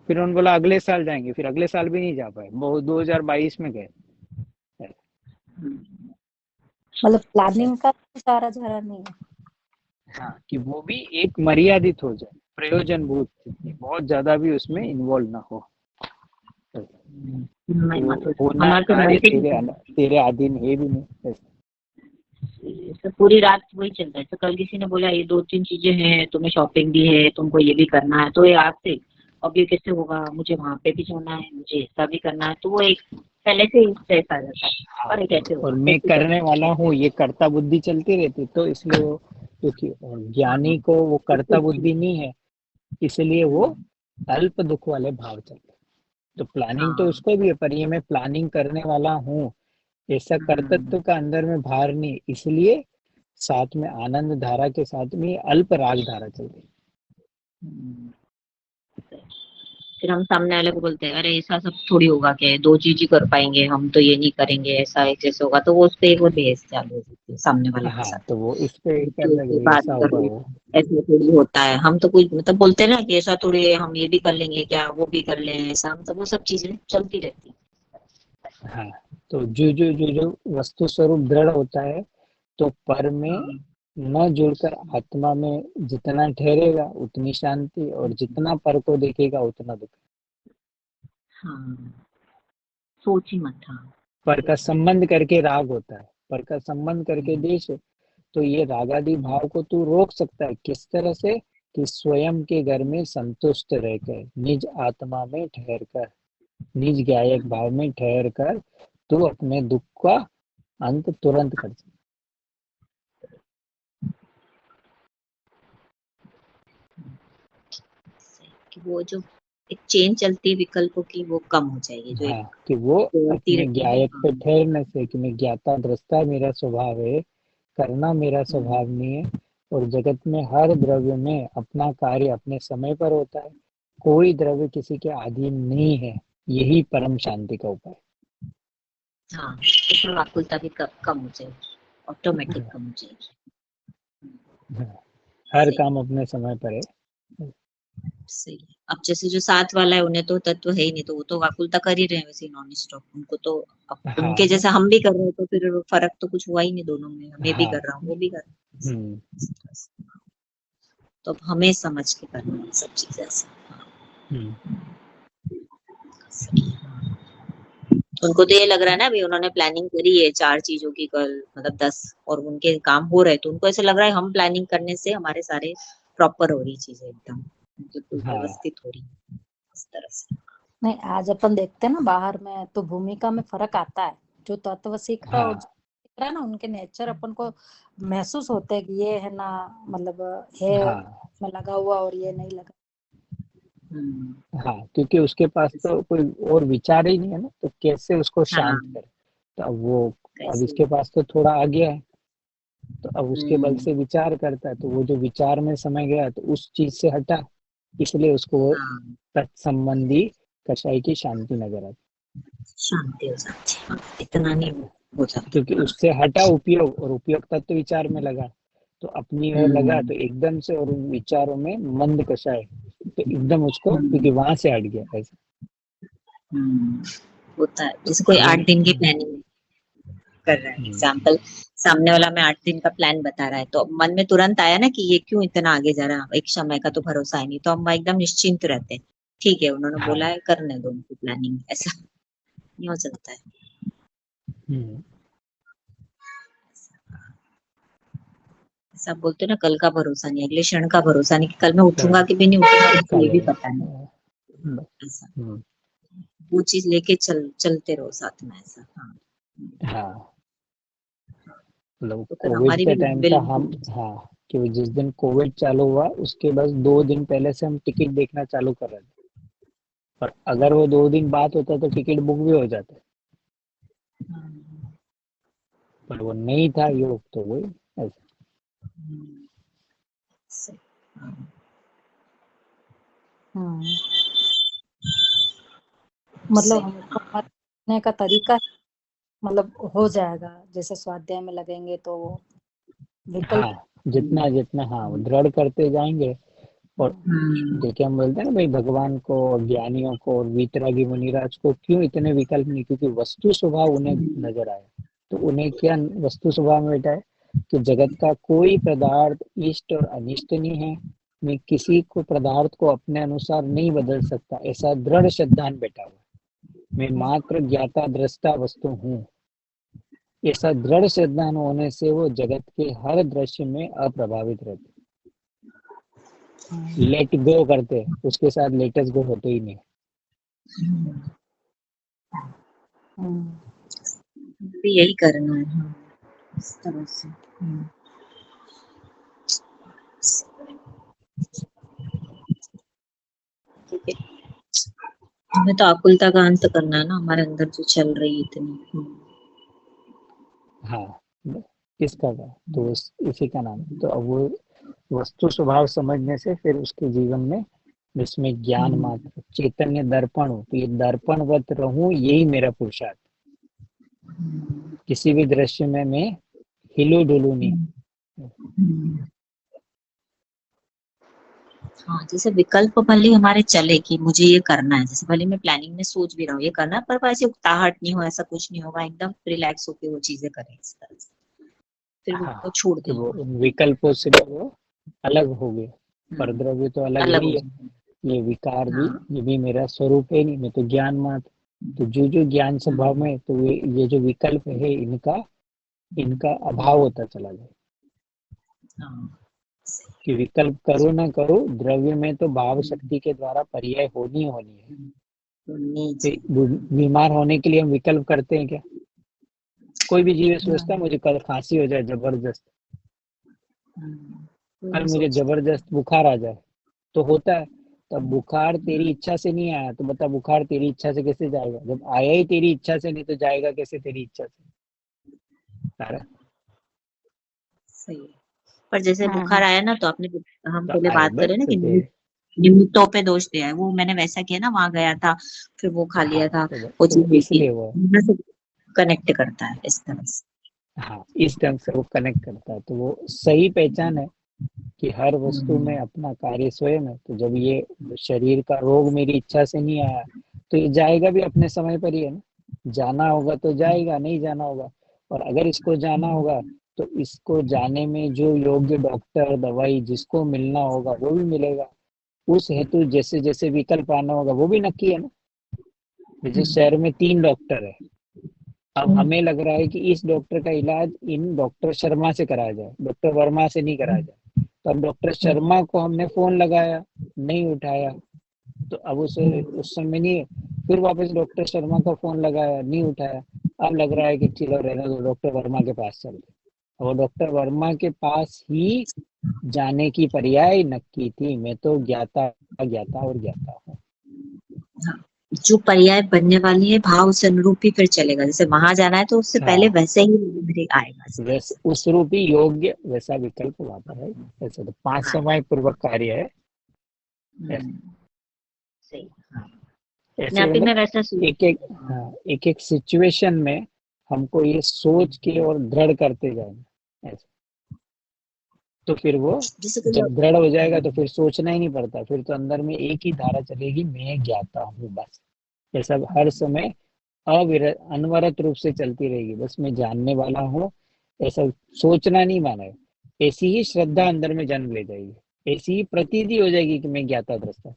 फिर उन्होंने बोला अगले साल जाएंगे, फिर अगले साल भी नहीं जा पाए, वो 2022 में गए। मतलब प्लानिंग का सारा जरा नहीं है। हाँ, कि वो भी एक मर्यादित हो जाए, प्रयोजनभूत, बहुत ज्यादा भी उसमें इन्वॉल्व ना हो। नहीं, वो मतलब होना हमारे तो कार्य वैसे तेरे अधीन है भी नहीं। तो पूरी रात वही चलता है। तो कल किसी ने बोला ये 2-3 चीजें हैं, तुम्हें शॉपिंग भी है, तुमको ये भी करना है, तो ये आज से अब ये कैसे होगा, मुझे वहां पे भी जाना है, मुझे ऐसा भी करना है, तो वो एक पहले से ही स्ट्रेस आ जाता है। और ये कैसे और होगा, मैं कैसे करने करेंगे। वाला हूँ, ये कर्ता बुद्धि चलती रहती, तो इसलिए वो, क्योंकि और ज्ञानी को वो कर्ता बुद्धि नहीं है, इसलिए वो अल्प दुख वाले भाव चलते। तो प्लानिंग तो हाँ, उसको भी है, पर ये मैं प्लानिंग करने वाला हूँ ऐसा कर्तृत्व का अंदर में भार नहीं, इसलिए साथ में आनंद धारा के साथ में अल्प राग धारा चलती। फिर हम सामने वाले को बोलते हैं अरे ऐसा सब थोड़ी होगा, क्या है 2 चीज ही कर पाएंगे हम, तो ये नहीं करेंगे, ऐसा है जैसे होगा, तो वो उस पे एक वो बहस चालू हो जाती है सामने वाले के हाँ, साथ। तो वो इस पे कि करता ऐसे है, बात ऐसा होगा करो, वो। ऐसे थोड़ी होता है, हम तो कुछ मतलब बोलते हैं ना कि ऐसा थोड़ी है, हम ये भी कर लेंगे क्या, वो भी कर लें, ऐसा मतलब वो सब चीजें चलती रहती है। हाँ, तो जो वस्तु स्वरूप दृढ़ होता है, तो पर में हाँ, न जुड़कर आत्मा में जितना ठहरेगा उतनी शांति, और जितना पर को देखेगा उतना दुख। हाँ, सोच ही मत। हाँ, पर का संबंध करके राग होता है, पर का संबंध करके देश है। तो ये रागादि भाव को तू रोक सकता है किस तरह से, कि स्वयं के घर में संतुष्ट रहकर, निज आत्मा में ठहर कर, निज ज्ञायक भाव में ठहर कर तू अपने दुख का अंत तुरंत कर सकता। कि वो जो एक चेन चलती है विकल्पों की वो कम हो जाएगी, जो हाँ, कि वो बोलती अपने रहती है। ज्ञायक पे ठहरने से, कि मैं ज्ञाता दृष्टा मेरा स्वभाव है, करना मेरा स्वभाव नहीं है, और जगत में हर द्रव्य में अपना कार्य अपने समय पर होता है, कोई द्रव्य किसी के अधीन नहीं है, यही परम शांति का उपाय। हाँ, तो फिर व्याकुलता भी कम हो जाएगी, ऑटोमेटिक कम हो जाएगी। हर सही। काम अपने समय पर है। सही है। अब जैसे जो साथ वाला है उन्हें तो तत्व है ही नहीं, तो वो तो व्याकुलता कर ही रहे हैं वैसे नॉन स्टॉप, उनको तो अब हाँ उनके जैसा हम भी कर रहे हैं, तो फिर फर्क तो कुछ हुआ ही नहीं दोनों में, मैं भी हाँ। कर रहा हूँ वो भी कर रहा है। हम्म, तो अब हमें समझ के करना है सब चीजें ऐसा। हम्म, उनको तो ये लग रहा है ना, अभी उन्होंने प्लानिंग करी है 4 चीजों की कल, मतलब 10, और उनके काम हो रहे, तो उनको ऐसा लग रहा है हम प्लानिंग करने से हमारे सारे प्रॉपर हो रही चीजें, एकदम बिल्कुल हाँ। व्यवस्थित हो रही है इस तरह से। नहीं, आज अपन देखते हैं ना बाहर में, तो भूमिका में फर्क आता है। जो तत्व सीख रहा है और हाँ, जो सीख रहा है ना, उनके नेचर अपन को महसूस होते हैं कि ये है ना, मतलब है हाँ, में लगा हुआ और ये नहीं लगा। हाँ, क्योंकि उसके पास तो कोई और विचार ही नहीं है ना, तो कैसे उसको हाँ, शांत करे। तो अब वो, अब कैसे। इसके पास तो थोड़ा आ गया है, तो अब उसके बल हम्म, से विचार करता है, तो वो जो विचार में समय गया तो उस चीज से हटा, इसलिए उसको वो हाँ, तत्संबंधी कषाय की शांति नजर आती शांति हो जाती है, हाँ, इतना नहीं हो है। जाता। क्योंकि उससे हटा उपयोग, और उपयोग तत्व विचार में लगा, तो अपनी ओर लगा, तो एकदम से, और उन विचारों में मंद कषाय, तो एकदम उसको, क्योंकि वहां से हट गया ऐसा। होता है, तो जैसे कोई 8 दिन की हम्म, प्लानिंग कर रहा है, हम्म, एग्जाम्पल सामने वाला में 8 दिन का प्लान बता रहा है, तो मन में तुरंत आया ना कि ये क्यों इतना आगे जा रहा है, एक समय का तो भरोसा है नहीं, तो हम एकदम निश्चिंत रहते हैं, ठीक है उन्होंने बोला हाँ, है करने दो उनकी प्लानिंग, ऐसा नहीं हो सकता है। हम्म, ऐसा बोलते हैं ना, कल का भरोसा नहीं, अगले क्षण का भरोसा नहीं, कि कल मैं उठूंगा कि भी नहीं उठूंगा, मुझे ये कल भी है। पता नहीं। हम्म, ऐसा हम्म, वो चीज लेके चलते रहो साथ में, ऐसा। हाँ, हाँ, मतलब तो फिर कोविड हमारी के भी टाइम का बिल्कुल। हम, हाँ, कि जिस दिन कोविड चालू हुआ उसके बस 2 दिन पहले से हम टिकट देखना चालू कर रहे थे, और अगर वो 2 दिन बाद होता तो टिकट बुक भी हो जाता, पर वो नहीं था योग, तो वही ऐसा। हम्म, मतलब हमको हमारे करने का तरीका, मतलब हो जाएगा, जैसे स्वाध्याय में लगेंगे तो विकल्प। हाँ, जितना जितना, हाँ, वो दृढ़ करते जाएंगे। और देखिए, हम बोलते हैं ना भाई, भगवान को, ज्ञानियों को और वीतरागी मुनिराज को क्यों इतने विकल्प नहीं, क्योंकि वस्तु स्वभाव उन्हें नजर आया, तो उन्हें क्या वस्तु स्वभाव में बैठा है, कि जगत का कोई पदार्थ इष्ट और अनिष्ट नहीं है, मैं किसी को पदार्थ को अपने अनुसार नहीं बदल सकता, ऐसा दृढ़ सिद्धांत बैठा हुआ है। मैं मात्र ज्ञाता दृष्टा वस्तु हूँ, ऐसा दृढ़ सिद्धांत होने से वो जगत के हर दृश्य में अप्रभावित रहते, लेट गो करते, उसके साथ लेटेस्ट गो होते ही नहीं। भी यही करना है, हाँ, इस तरह से। ठीक है, हमें तो आकुलता का अंत करना है ना, हमारे अंदर जो चल रही है इतनी। हाँ, किसका था, तो इसी का नाम है। तो अब वो वस्तु स्वभाव समझने से फिर उसके जीवन में, जिसमें ज्ञान मात्र चैतन्य दर्पण हो, तो ये दर्पणवत रहूं, यही मेरा पुरुषार्थ। किसी भी दृश्य में मैं हिलू डुलू नहीं। हाँ, जैसे विकल्प भले हमारे चले कि मुझे ये करना है, जैसे भले मैं प्लानिंग में सोच भी रहा हूँ ये करना है, पर ऐसे उकताहट नहीं हो, ऐसा कुछ नहीं होगा, एकदम रिलैक्स होके वो चीजें करें इस तरह से, फिर वो हाँ, छोड़ कि दें। वो विकल्पों से भी वो अलग हो गए, पर द्रव्य तो अलग है अलग ही हो है, जाए। ये विकार भी, हाँ, ये भी मेरा स्वरूप है नहीं, मैं तो ज्ञान मात्र। तो जो जो ज्ञान स्वभाव में, तो ये जो विकल्प है, इनका इनका अभाव होता चला जाए। हाँ, कि विकल्प करो ना करो, द्रव्य में तो भाव शक्ति के द्वारा पर्याय होनी होनी है। तो नीचे बीमार होने के लिए हम विकल्प करते हैं क्या? कोई भी जीव सोचता है मुझे कल खांसी हो जाए जबरदस्त, कल मुझे जबरदस्त बुखार आ जाए, तो होता है। तब बुखार तेरी इच्छा से नहीं आया, तो बता बुखार तेरी इच्छा से कैसे जाएगा? जब आया ही तेरी इच्छा से नहीं तो जाएगा कैसे तेरी इच्छा से? सारा सही है। पर जैसे बुखार आया ना, तो आपने हम तो पहले आए बात करें बस ना कि तेरे निमित्तों पे दोष दिया है, वो मैंने वैसा किया ना, वहां गया था फिर वो खा लिया था, तो वो तो चीज होती इसलिए है, वो कनेक्ट करता है इस तरह से। इस ढंग से वो कनेक्ट करता है, तो वो सही पहचान है कि हर वस्तु में अपना कार्य स्वयं है। तो जब ये शरीर का रोग मेरी इच्छा से नहीं आया, तो ये जाएगा भी अपने समय पर ही है ना। जाना होगा तो जाएगा, नहीं जाना होगा। और अगर इसको जाना होगा तो इसको जाने में जो योग्य डॉक्टर दवाई जिसको मिलना होगा वो भी मिलेगा। उस हेतु जैसे जैसे विकल्प आना होगा वो भी नक्की है ना। जैसे शहर में 3 डॉक्टर है, अब हमें लग रहा है कि इस डॉक्टर का इलाज इन डॉक्टर शर्मा से कराया जाए, डॉक्टर वर्मा से नहीं कराया जाए। तो अब डॉक्टर शर्मा को हमने फोन लगाया, नहीं उठाया, तो अब उस समय नहीं। फिर वापस डॉक्टर शर्मा का फोन लगाया, नहीं उठाया। अब लग रहा है कि चलो रहने दो, डॉक्टर वर्मा के पास चलते। और डॉक्टर वर्मा के पास ही जाने की पर्याय नक्की थी। मैं तो ज्ञाता ज्ञाता और ज्ञाता हूँ। जो पर्याय बनने वाली है भाव उस अनुरूप ही फिर चलेगा। जैसे वहां जाना है तो उससे पहले वैसे ही मेरे आएगा, वैसे उस रूपी योग्य वैसा विकल्प वहां पर है। ऐसे तो 5 समय पूर्वक कार्य है। सही। ऐसे में मतलब वैसा एक एक सिचुएशन में हमको ये सोच के और दृढ़ करते जाएंगे ऐसे, तो फिर वो जब दृढ़ हो जाएगा तो फिर सोचना ही नहीं पड़ता। फिर तो अंदर में एक ही धारा चलेगी, मैं ज्ञाता हूँ बस। ये सब हर समय अनवरत रूप से चलती रहेगी, बस मैं जानने वाला हूँ। ऐसा सोचना नहीं माना है। ऐसी ही श्रद्धा अंदर में जन्म ले जाएगी, ऐसी ही प्रतीति हो जाएगी कि मैं ज्ञाता दृष्टा।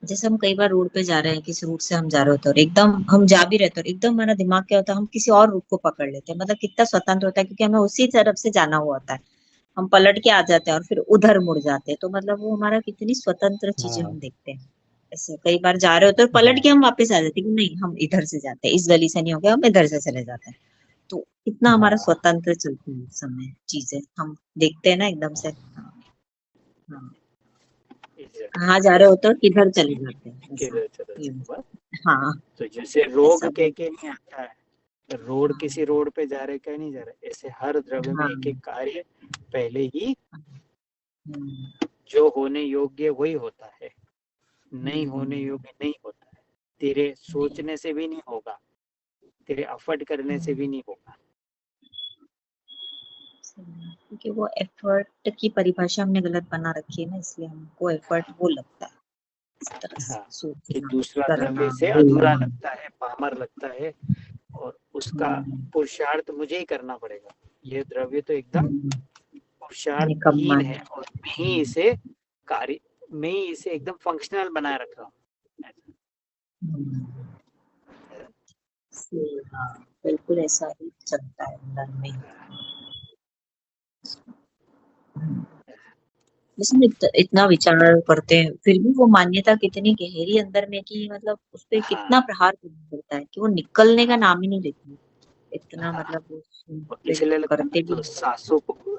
जैसे हम कई बार रोड पे जा रहे हैं, किसी रूट से हम जा रहे होते हैं और एकदम हम जा भी रहते हैं, एकदम हमारा दिमाग क्या होता है, हम किसी और रूट को पकड़ लेते हैं। मतलब कितना स्वतंत्र होता है, क्योंकि हमें उसी तरफ से जाना हुआ होता है। हम पलट के आ जाते हैं और फिर उधर मुड़ जाते हैं। तो मतलब वो हमारा कितनी स्वतंत्र चीजें हम देखते हैं। ऐसे कई बार जा रहे होते हैं, पलट के हम वापस आ जाते हैं कि नहीं हम इधर से जाते हैं, इस गली से नहीं हो गया, हम इधर से चले जाते हैं। तो कितना हमारा स्वतंत्र चलती है उस समय चीजें, हम देखते हैं ना एकदम से। कहाँ जा रहे होते हो, किधर चले जाते हैं। हाँ, तो जैसे रोग के नहीं आता है, रोड किसी रोड पे जा रहे कहीं नहीं जा रहे, ऐसे हर द्रव्य में एक एक कार्य पहले ही जो होने योग्य वही होता है, नहीं होने योग्य नहीं होता है। तेरे सोचने से भी नहीं होगा, तेरे एफर्ट करने से भी नहीं होगा। क्योंकि वो एफर्ट की परिभाषा हमने गलत बना रखी है ना, इसलिए हमको एफर्ट वो लगता है इस तरह से कि दूसरा द्रव्य से अधूरा लगता है, पामर लगता है, और उसका पुरुषार्थ मुझे ही करना पड़ेगा। ये द्रव्य तो एकदम पुरुषार्थहीन है और मैं ही इसे एकदम फंक्शनल बनाए रख रहा हूँ। बिल्कुल ऐसा ही चलता है अंदर में। इतना विचार करते हैं, फिर भी वो मान्यता कितनी गहरी अंदर में कि मतलब उस पर कितना प्रहार करना पड़ता है कि वो निकलने का नाम ही नहीं लेती। इतना मतलब इसलिए करते भी। तो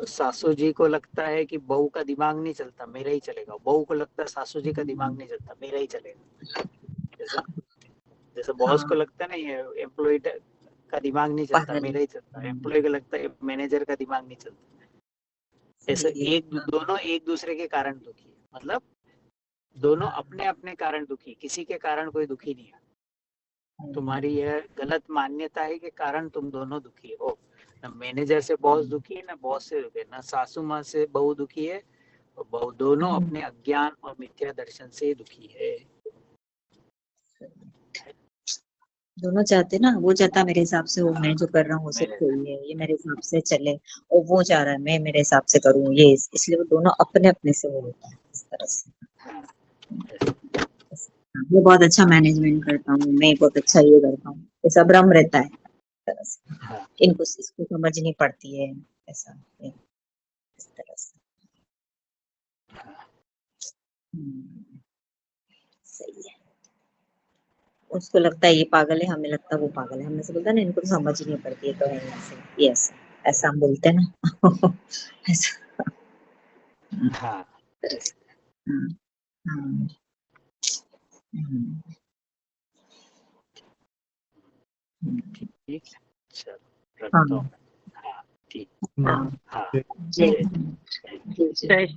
सासू जी को लगता है कि बहू का दिमाग नहीं चलता, मेरा ही चलेगा। बहू को लगता है सासू जी का दिमाग नहीं चलता, मेरा ही चलेगा। जैसे बॉस को लगता है ना ये एम्प्लॉय का दिमाग नहीं चलता, मेरा ही चलता। एम्प्लॉय को लगता है मैनेजर का दिमाग नहीं चलता। ऐसे दोनों एक दूसरे के कारण दुखी है, मतलब दोनों अपने अपने कारण दुखी, किसी के कारण कोई दुखी नहीं है। तुम्हारी यह गलत मान्यता है कि कारण तुम दोनों दुखी हो। ना मैनेजर से बॉस दुखी है, ना बॉस से दुखी है, ना सासू माँ से बहू दुखी है, और बहू दोनों अपने अज्ञान और मिथ्या दर्शन से दुखी है। दोनों चाहते ना, वो चाहता मेरे हिसाब से हो, मैं जो कर रहा हूँ वो सब सही है, ये मेरे हिसाब से चले, और वो चाह रहा है मैं मेरे हिसाब से करूँ ये, इसलिए वो दोनों अपने अपने से वो होता है इस तरह से। मैं बहुत अच्छा मैनेजमेंट करता हूँ, मैं बहुत अच्छा ये करता हूँ, ऐसा भ्रम रहता है तरह से हाँ इनको इसको समझ नहीं पड़ती है, ऐसा इस तरह से। हाँ सही है। उसको लगता है ये पागल है, हमें लगता है वो पागल है, हमें से बोलता है ना इनको तो समझ ही नहीं पड़ती है, तो है ऐसे, ये ऐसा हम बोलते हैं ना ऐसा। हाँ हम्म, हम्म, हम्म, ठीक है, चलो हाँ रखता हूँ। हाँ ठीक, हाँ हाँ जय जय जय जय श्री जय।